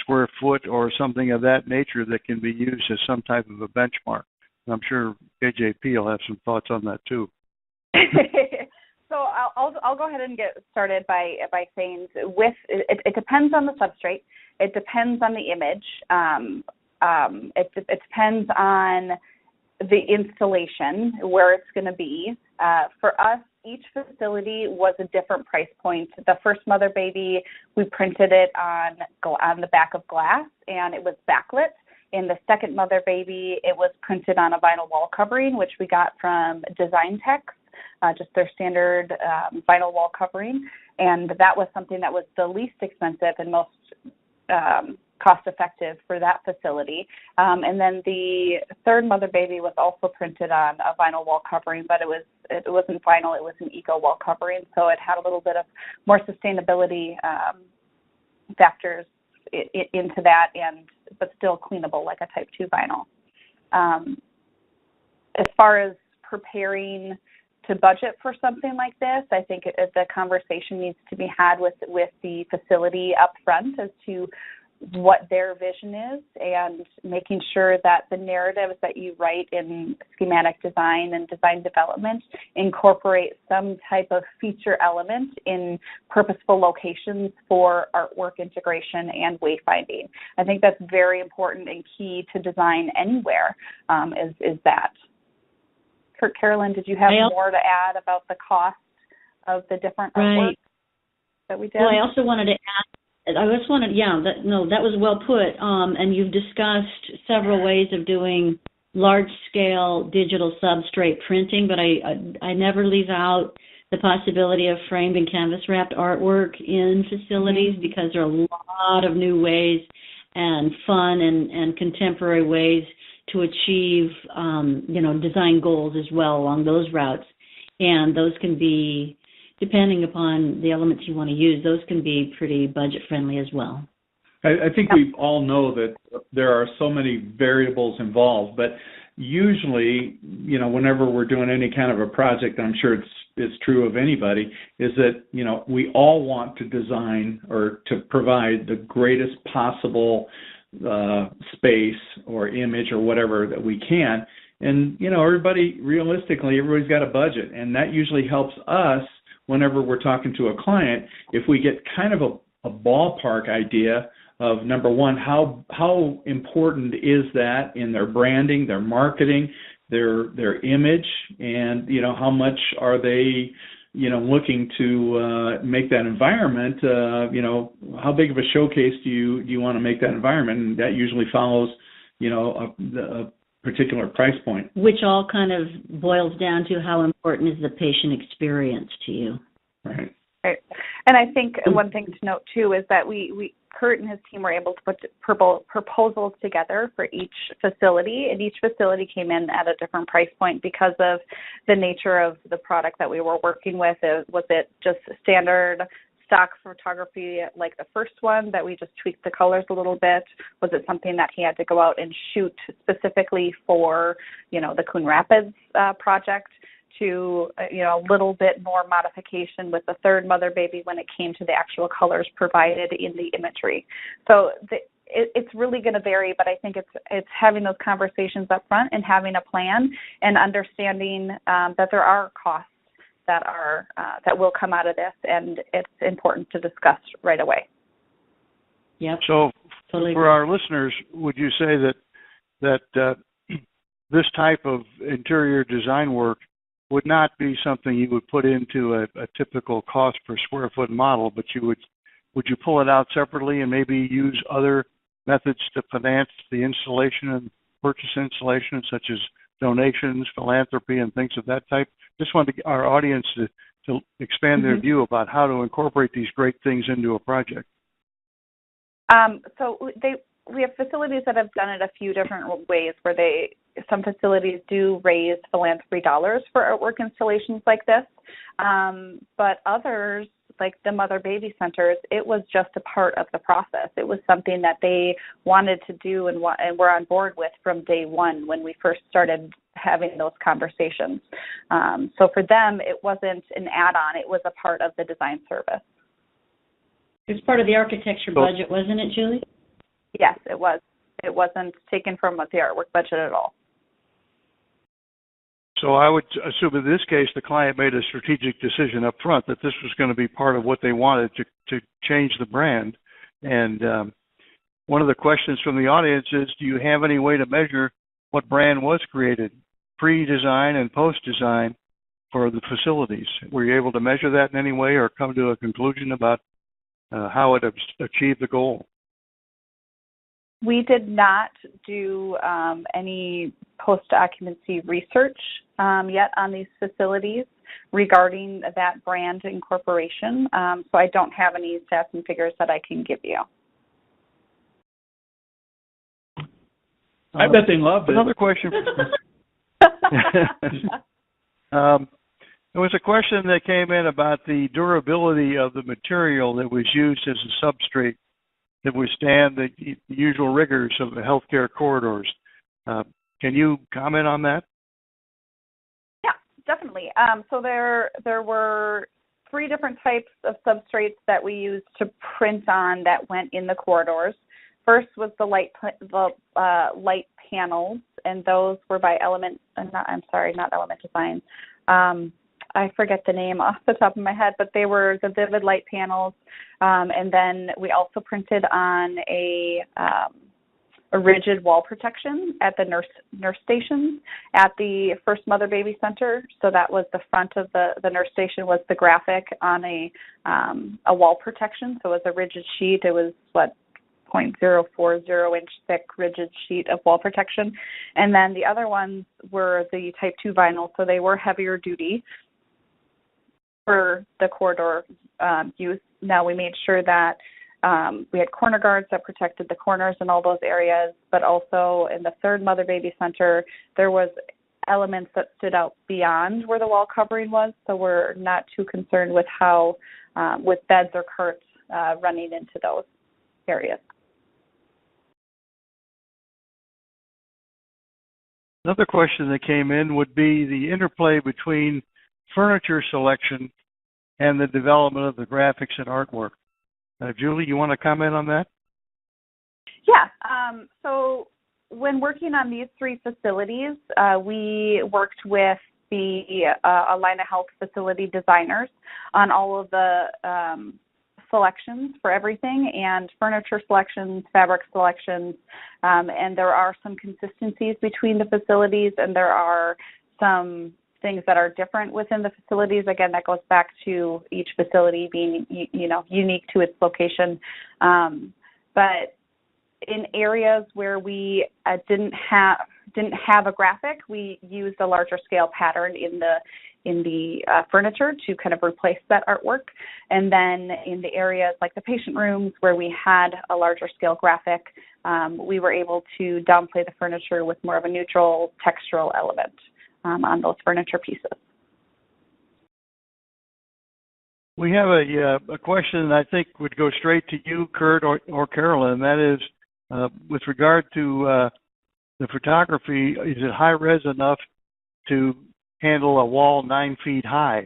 square foot or something of that nature that can be used as some type of a benchmark? And I'm sure KJP will have some thoughts on that too. So I'll go ahead and get started by saying it depends on the substrate. It depends on the image. It depends on the installation, where it's going to be. For us, each facility was a different price point. The first mother baby, we printed it on the back of glass, and it was backlit. In the second mother baby, it was printed on a vinyl wall covering, which we got from Design Text, just their standard vinyl wall covering. And that was something that was the least expensive and most cost-effective for that facility. And then the third mother baby was also printed on a vinyl wall covering, but it wasn't vinyl, it was an eco wall covering, so it had a little bit of more sustainability factors into that, but still cleanable like a Type 2 vinyl. As far as preparing to budget for something like this, I think the conversation needs to be had with the facility up front as to what their vision is, and making sure that the narratives that you write in schematic design and design development incorporate some type of feature element in purposeful locations for artwork integration and wayfinding. I think that's very important and key to design anywhere, is that. Carolyn, did you have more to add about the cost of the different artwork that we did? Well, I also wanted to add, that was well put. And you've discussed several ways of doing large-scale digital substrate printing, but I never leave out the possibility of framed and canvas-wrapped artwork in facilities, because there are a lot of new ways and fun and contemporary ways to achieve, design goals as well along those routes. And those can be, depending upon the elements you want to use, those can be pretty budget-friendly as well. I think we all know that there are so many variables involved, but usually, whenever we're doing any kind of a project, I'm sure it's true of anybody, is that, we all want to design or to provide the greatest possible space or image or whatever that we can. And, everybody's got a budget, and that usually helps us whenever we're talking to a client. If we get kind of a a ballpark idea of, number one, how important is that in their branding, their marketing, their image, and how much are they looking to make that environment? How big of a showcase do you want to make that environment? And that usually follows a particular price point. Which all kind of boils down to how important is the patient experience to you. Right. Right. And I think one thing to note, too, is that Kurt and his team were able to put proposals together for each facility, and each facility came in at a different price point because of the nature of the product that we were working with. Was it just standard stock photography like the first one that we just tweaked the colors a little bit? Was it something that he had to go out and shoot specifically for, the Coon Rapids project? To a little bit more modification with the third mother baby when it came to the actual colors provided in the imagery. So it's really going to vary, but I think it's having those conversations up front and having a plan and understanding that there are costs that will come out of this, and it's important to discuss right away. Yep. So totally for our listeners, would you say that this type of interior design work would not be something you would put into a typical cost per square foot model, but would you pull it out separately and maybe use other methods to finance the installation and purchase installation, such as donations, philanthropy, and things of that type? Just wanted our audience to expand their view about how to incorporate these great things into a project. So we have facilities that have done it a few different ways, where some facilities do raise philanthropy dollars for artwork installations like this, but others, like the Mother Baby Centers, it was just a part of the process. It was something that they wanted to do and were on board with from day one when we first started having those conversations. So for them, it wasn't an add-on. It was a part of the design service. It was part of the architecture budget, wasn't it, Julie? Yes, it was. It wasn't taken from the artwork budget at all. So I would assume in this case the client made a strategic decision up front that this was going to be part of what they wanted to change the brand. And one of the questions from the audience is, do you have any way to measure what brand was created, pre-design and post-design, for the facilities? Were you able to measure that in any way or come to a conclusion about how it achieved the goal? We did not do any post-occupancy research yet on these facilities regarding that brand incorporation, so I don't have any stats and figures that I can give you. I bet they loved it. Another question. There was a question that came in about the durability of the material that was used as a substrate that withstand the usual rigors of the healthcare corridors. Can you comment on that? Yeah, definitely. So there were 3 different types of substrates that we used to print on that went in the corridors. First was the light panels, and those were by not Element Design. I forget the name off the top of my head, but they were the vivid light panels. And then we also printed on a rigid wall protection at the nurse stations at the first Mother Baby Center. So that was the front of the nurse station was the graphic on a wall protection. So it was a rigid sheet. It was 0.040 inch thick rigid sheet of wall protection. And then the other ones were the type 2 vinyl. So they were heavier duty for the corridor use. Now we made sure that we had corner guards that protected the corners in all those areas, but also in the third Mother Baby Center, there was elements that stood out beyond where the wall covering was, so we're not too concerned with how, with beds or carts running into those areas. Another question that came in would be the interplay between furniture selection and the development of the graphics and artwork. Julie, you want to comment on that? Yeah. So when working on these 3 facilities, we worked with the Allina Health facility designers on all of the selections for everything, and furniture selections, fabric selections, and there are some consistencies between the facilities, and there are some things that are different within the facilities. Again, that goes back to each facility being, unique to its location. But in areas where we didn't have a graphic, we used a larger scale pattern in the furniture to kind of replace that artwork. And then in the areas like the patient rooms where we had a larger scale graphic, we were able to downplay the furniture with more of a neutral textural element on those furniture pieces. We have a question that I think would go straight to you, Kurt, or Carolyn, and that is with regard to the photography, is it high-res enough to handle a wall 9 feet high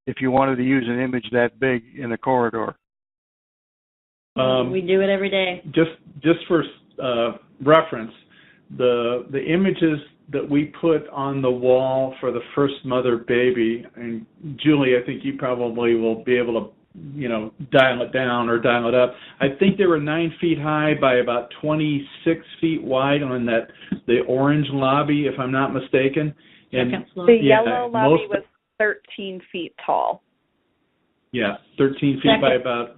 if you wanted to use an image that big in a corridor? We do it every day. Just for reference, the images that we put on the wall for the first mother-baby, and Julie, I think you probably will be able to, dial it down or dial it up. I think they were 9 feet high by about 26 feet wide on the orange lobby, if I'm not mistaken. And Second floor. The yellow lobby was 13 feet tall. Yeah, 13 feet by about,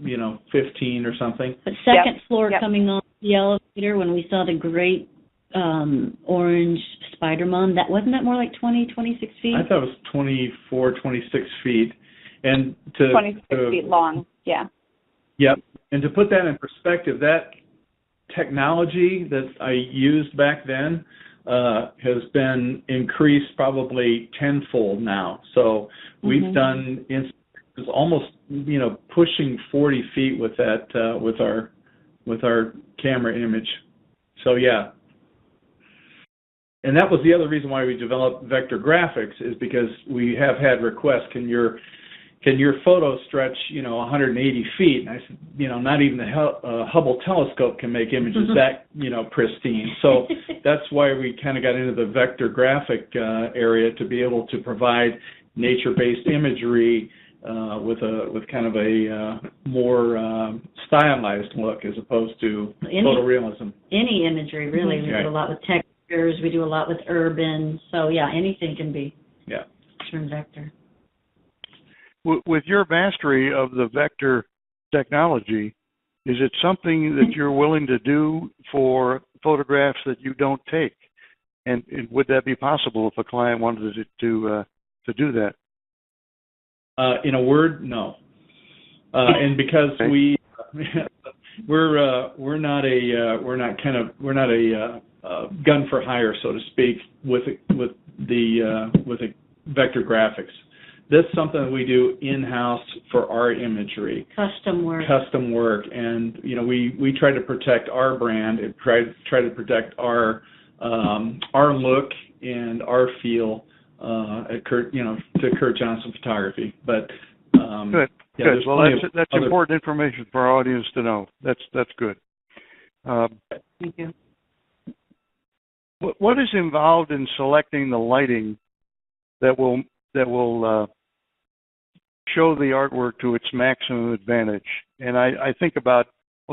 15 or something. But second floor coming off the elevator, when we saw the great orange spider mom, wasn't that more like 20, 26 feet? I thought it was 24, 26 feet. And 26 feet long, yeah. Yep. And to put that in perspective, that technology that I used back then has been increased probably tenfold now. So we've done instances almost, pushing 40 feet with that with our camera image. So yeah. And that was the other reason why we developed vector graphics, is because we have had requests, can your photo stretch, 180 feet? And I said, not even the Hubble telescope can make images that, pristine. So that's why we kind of got into the vector graphic area, to be able to provide nature-based imagery with kind of a more stylized look as opposed to photorealism. Any imagery, really. We do a lot with textures. We do a lot with urban. So, yeah, anything can be turned vector. With your mastery of the vector technology, is it something that you're willing to do for photographs that you don't take? And would that be possible if a client wanted to do that? In a word, no. And because we're not a gun for hire, so to speak, with the vector graphics. This is something that we do in-house for our imagery. Custom work. And, we try to protect our brand and try to protect our look and our feel at Kurt Johnson Photography. But good. Well, that's important information for our audience to know. That's good. Thank you. What is involved in selecting the lighting that will show the artwork to its maximum advantage? And I think about,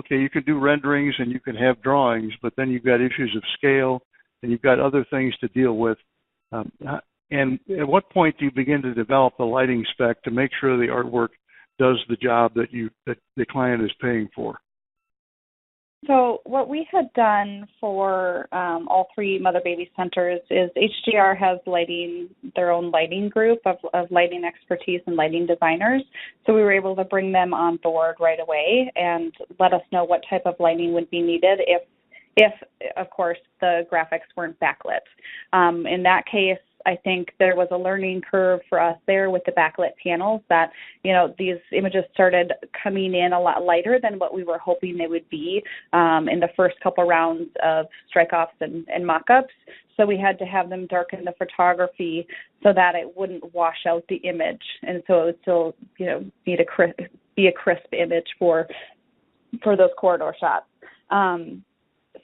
you can do renderings and you can have drawings, but then you've got issues of scale and you've got other things to deal with. And at what point do you begin to develop the lighting spec to make sure the artwork does the job that the client is paying for? So what we had done for all three mother-baby centers is HGR has their own lighting group of lighting expertise and lighting designers. So we were able to bring them on board right away and let us know what type of lighting would be needed if of course, the graphics weren't backlit. In that case, I think there was a learning curve for us there with the backlit panels that, these images started coming in a lot lighter than what we were hoping they would be in the first couple rounds of strike-offs and mock-ups. So we had to have them darken the photography so that it wouldn't wash out the image. And so it would still, be a crisp image for those corridor shots.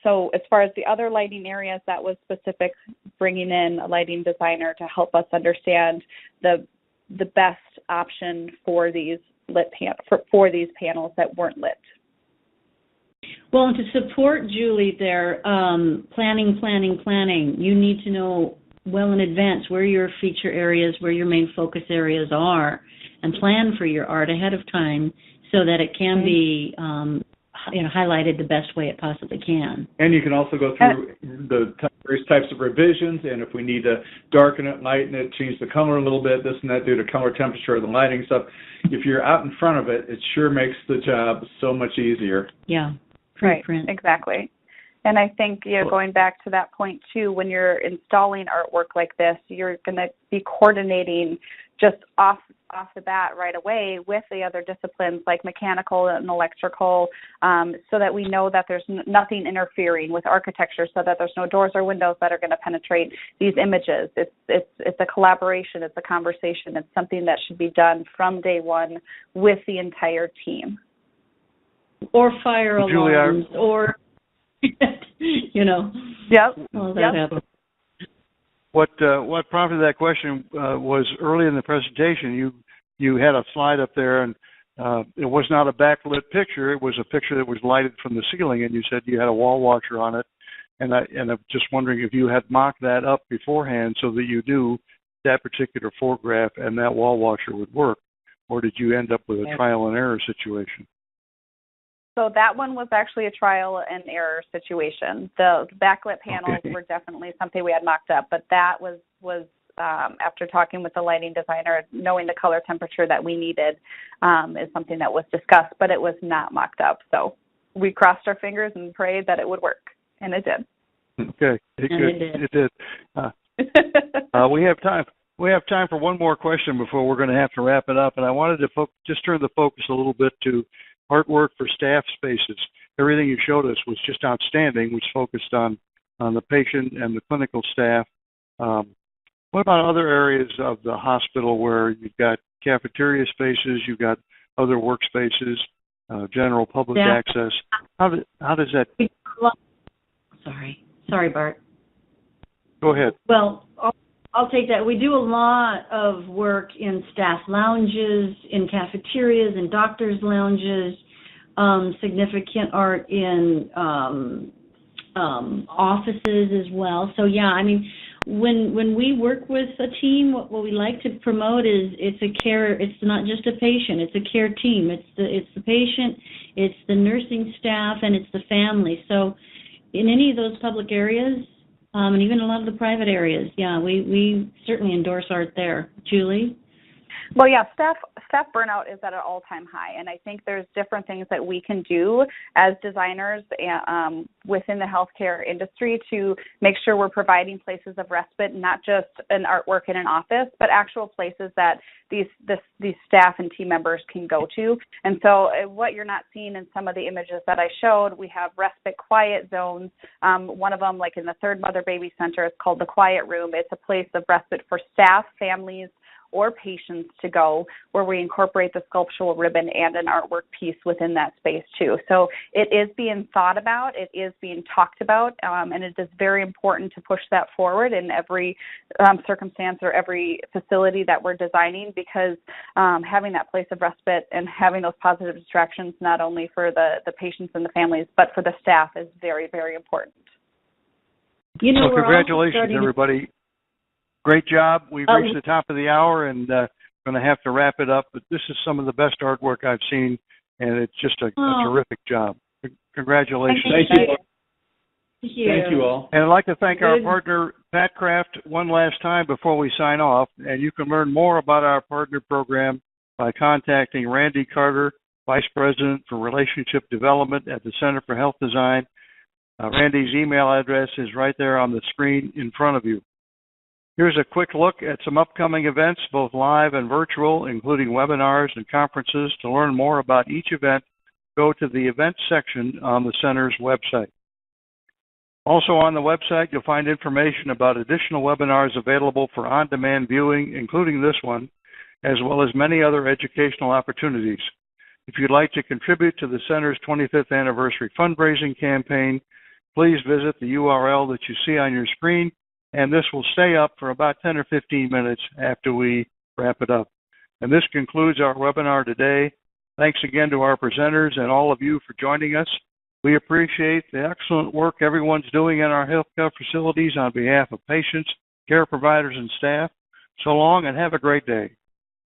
So as far as the other lighting areas, that was specific, bringing in a lighting designer to help us understand the best option for these lit for these panels that weren't lit. Well, and to support Julie there, planning, you need to know well in advance where your feature areas, where your main focus areas are, and plan for your art ahead of time so that it can be highlighted the best way it possibly can. And you can also go through the various types of revisions, and if we need to darken it, lighten it, change the color a little bit, this and that, due to color temperature, the lighting stuff. If you're out in front of it, it sure makes the job so much easier. Yeah. Right, print. exactly. And I think, going back to that point, too, when you're installing artwork like this, you're going to be coordinating just off the bat right away with the other disciplines like mechanical and electrical, so that we know that there's nothing interfering with architecture, so that there's no doors or windows that are going to penetrate these images. It's a collaboration. It's a conversation. It's something that should be done from day one with the entire team. Or fire alarms, Julie, or, Yep. all that happens. What prompted that question was early in the presentation, you had a slide up there, and it was not a backlit picture. It was a picture that was lighted from the ceiling, and you said you had a wall washer on it. And I'm just wondering if you had mocked that up beforehand so that you knew that particular photograph and that wall washer would work, or did you end up with a trial and error situation? So that one was actually a trial and error situation. The backlit panels were definitely something we had mocked up, but that was after talking with the lighting designer, knowing the color temperature that we needed is something that was discussed, but it was not mocked up. So we crossed our fingers and prayed that it would work, and it did. Okay, it did. We have time. We have time for one more question before we're going to have to wrap it up, and I wanted to just turn the focus a little bit to artwork for staff spaces. Everything you showed us was just outstanding, which focused on the patient and the clinical staff. What about other areas of the hospital where you've got cafeteria spaces, you've got other workspaces, general public access? How does that? Sorry, Bart. Go ahead. Well, I'll take that. We do a lot of work in staff lounges, in cafeterias, in doctors' lounges, significant art in offices as well. So, yeah, I mean, when we work with a team, what we like to promote is it's not just a patient, it's a care team. It's the patient, it's the nursing staff, and it's the family. So in any of those public areas, and even a lot of the private areas, yeah, we certainly endorse art there. Julie? Well, yeah, staff burnout is at an all-time high, and I think there's different things that we can do as designers within the healthcare industry to make sure we're providing places of respite, not just an artwork in an office, but actual places that these staff and team members can go to. And so what you're not seeing in some of the images that I showed, we have respite quiet zones. One of them, like in the third mother-baby center, is called the Quiet Room. It's a place of respite for staff, families, or patients to go, where we incorporate the sculptural ribbon and an artwork piece within that space too. So it is being thought about, it is being talked about, and it is very important to push that forward in every circumstance or every facility that we're designing, because having that place of respite and having those positive distractions, not only for the patients and the families, but for the staff, is very, very important. Well, congratulations, everybody. Great job. We've reached the top of the hour and going to have to wrap it up. But this is some of the best artwork I've seen, and it's just a terrific job. Congratulations. Thank you. Thank you all. And I'd like to thank our partner, Pat Kraft, one last time before we sign off. And you can learn more about our partner program by contacting Randy Carter, Vice President for Relationship Development at the Center for Health Design. Randy's email address is right there on the screen in front of you. Here's a quick look at some upcoming events, both live and virtual, including webinars and conferences. To learn more about each event, go to the events section on the center's website. Also on the website, you'll find information about additional webinars available for on-demand viewing, including this one, as well as many other educational opportunities. If you'd like to contribute to the center's 25th anniversary fundraising campaign, please visit the URL that you see on your screen, and this will stay up for about 10 or 15 minutes after we wrap it up. And this concludes our webinar today. Thanks again to our presenters and all of you for joining us. We appreciate the excellent work everyone's doing in our healthcare facilities on behalf of patients, care providers, and staff. So long and have a great day.